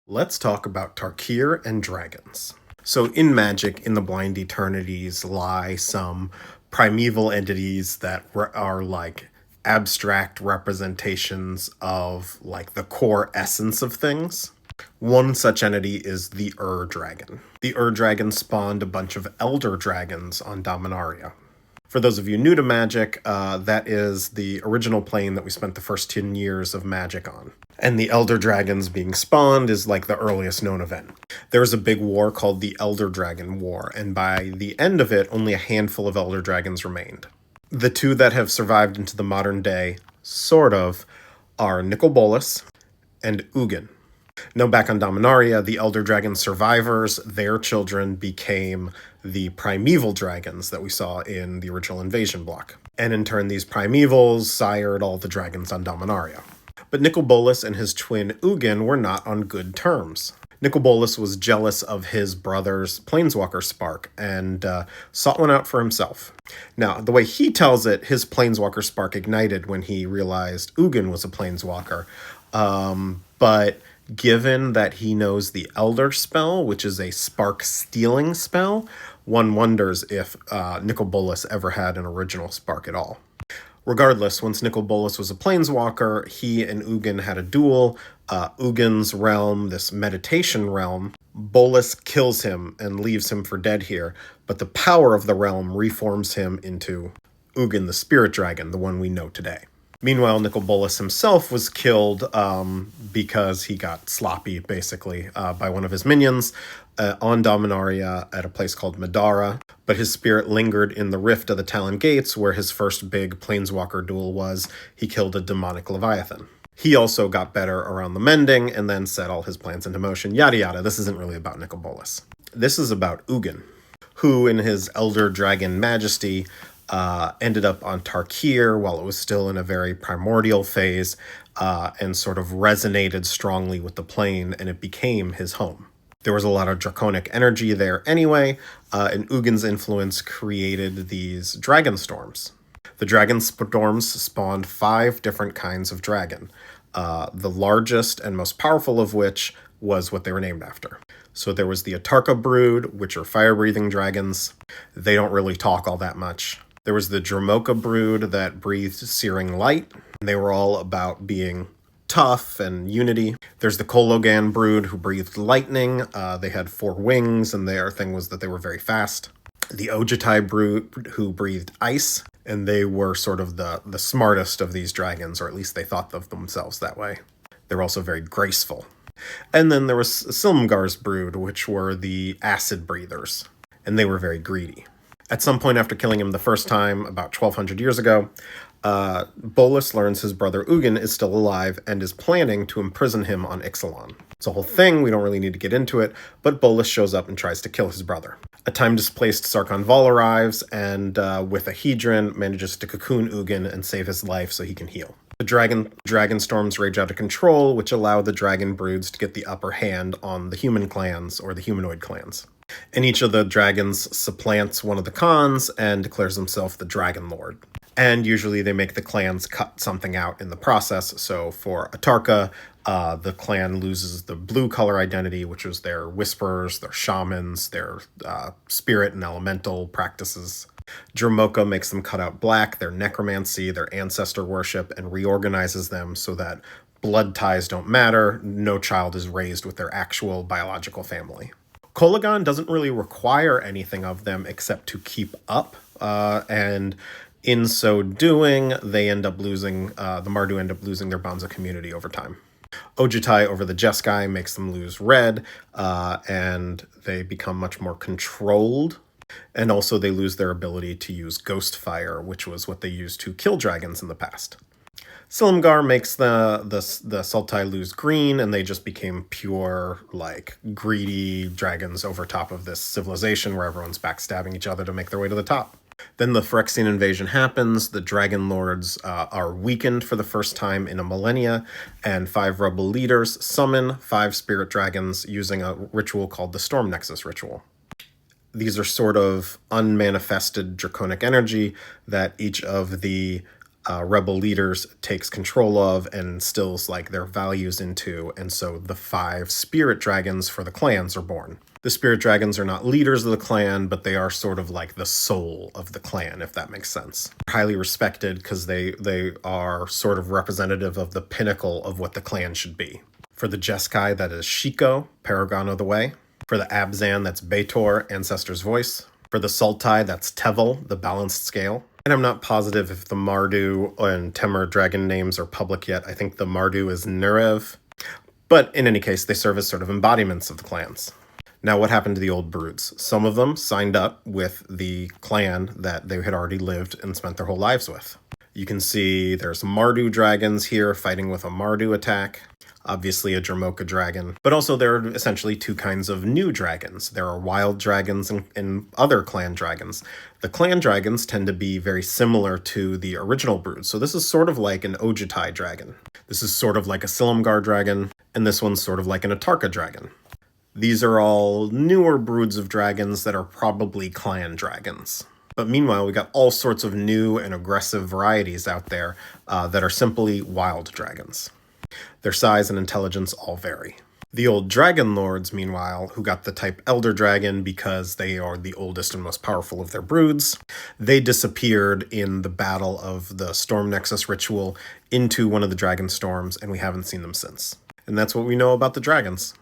Let's talk about Tarkir and dragons. So, in magic, in the blind eternities lie some primeval entities that are like abstract representations of like the core essence of things. One such entity is the Dragon. The Dragon spawned a bunch of elder dragons on Dominaria. For those of you new to Magic, that is the original plane that we spent the first 10 years of Magic on. And the Elder Dragons being spawned is like the earliest known event. There was a big war called the Elder Dragon War, and by the end of it, only a handful of Elder Dragons remained. The two that have survived into the modern day, sort of, are Nicol Bolas and Ugin. Now, back on Dominaria, the Elder Dragon survivors, their children became the primeval dragons that we saw in the original invasion block. And in turn, these primevals sired all the dragons on Dominaria. But Nicol Bolas and his twin Ugin were not on good terms. Nicol Bolas was jealous of his brother's planeswalker spark and sought one out for himself. Now, the way he tells it, his planeswalker spark ignited when he realized Ugin was a planeswalker. But given that he knows the Elder spell, which is a spark stealing spell, one wonders if Nicol Bolas ever had an original spark at all. Regardless, once Nicol Bolas was a planeswalker, he and Ugin had a duel. Ugin's realm, this meditation realm, Bolas kills him and leaves him for dead here, but the power of the realm reforms him into Ugin the Spirit Dragon, the one we know today. Meanwhile, Nicol Bolas himself was killed because he got sloppy, basically, by one of his minions on Dominaria at a place called Madara. But his spirit lingered in the rift of the Talon Gates, where his first big planeswalker duel was. He killed a demonic Leviathan. He also got better around the mending and then set all his plans into motion, yada yada. This isn't really about Nicol Bolas. This is about Ugin, who in his Elder Dragon Majesty ended up on Tarkir while it was still in a very primordial phase and sort of resonated strongly with the plane, and it became his home. There was a lot of draconic energy there anyway, and Ugin's influence created these dragon storms. The dragon storms spawned 5 different kinds of dragon, the largest and most powerful of which was what they were named after. So there was the Atarka brood, which are fire-breathing dragons. They don't really talk all that much. There was the Dromoka brood that breathed searing light. They were all about being tough and unity. There's the Kologan brood who breathed lightning. They had 4 wings, and their thing was that they were very fast. The Ojutai brood who breathed ice, and they were sort of the smartest of these dragons, or at least they thought of themselves that way. They were also very graceful. And then there was Silumgar's brood, which were the acid breathers, and they were very greedy. At some point after killing him the first time, about 1,200 years ago, Bolas learns his brother Ugin is still alive and is planning to imprison him on Ixalan. It's a whole thing, we don't really need to get into it, but Bolas shows up and tries to kill his brother. A time-displaced Sarkhan Vol arrives and, with a Hedron, manages to cocoon Ugin and save his life so he can heal. The dragon storms rage out of control, which allow the dragon broods to get the upper hand on the human clans, or the humanoid clans. And each of the dragons supplants one of the Khans and declares himself the Dragon Lord. And usually they make the clans cut something out in the process. So for Atarka, the clan loses the blue color identity, which was their whisperers, their shamans, their spirit and elemental practices. Dromoka makes them cut out black, their necromancy, their ancestor worship, and reorganizes them so that blood ties don't matter. No child is raised with their actual biological family. Kologan doesn't really require anything of them except to keep up, and in so doing, they end up losing, the Mardu end up losing their Bonza community over time. Ojutai over the Jeskai makes them lose red, and they become much more controlled, and also they lose their ability to use Ghost Fire, which was what they used to kill dragons in the past. Silumgar makes the Sultai lose green, and they just became pure, like, greedy dragons over top of this civilization where everyone's backstabbing each other to make their way to the top. Then the Phyrexian invasion happens, the Dragon Lords are weakened for the first time in a millennia, and 5 rebel leaders summon 5 spirit dragons using a ritual called the Storm Nexus ritual. These are sort of unmanifested draconic energy that each of the rebel leaders takes control of and instills like their values into, and so the 5 spirit dragons for the clans are born. The spirit dragons are not leaders of the clan, but they are sort of like the soul of the clan, if that makes sense. Highly respected because they are sort of representative of the pinnacle of what the clan should be. For the Jeskai, that is Shiko, Paragon of the Way. For the Abzan, that's Betor, Ancestor's Voice. For the Sultai, that's Tevel, the Balanced Scale. And I'm not positive if the Mardu and Temur dragon names are public yet. I think the Mardu is Nurev. But in any case, they serve as sort of embodiments of the clans. Now, what happened to the old broods? Some of them signed up with the clan that they had already lived and spent their whole lives with. You can see there's Mardu dragons here fighting with a Mardu attack. Obviously a Dramoka dragon. But also there are essentially 2 kinds of new dragons. There are wild dragons and other clan dragons. The clan dragons tend to be very similar to the original brood. So this is sort of like an Ojutai dragon. This is sort of like a Silumgar dragon. And this one's sort of like an Atarka dragon. These are all newer broods of dragons that are probably clan dragons. But meanwhile, we got all sorts of new and aggressive varieties out there that are simply wild dragons. Their size and intelligence all vary. The old dragon lords, meanwhile, who got the type Elder Dragon because they are the oldest and most powerful of their broods, they disappeared in the battle of the Storm Nexus ritual into one of the dragon storms, and we haven't seen them since. And that's what we know about the dragons.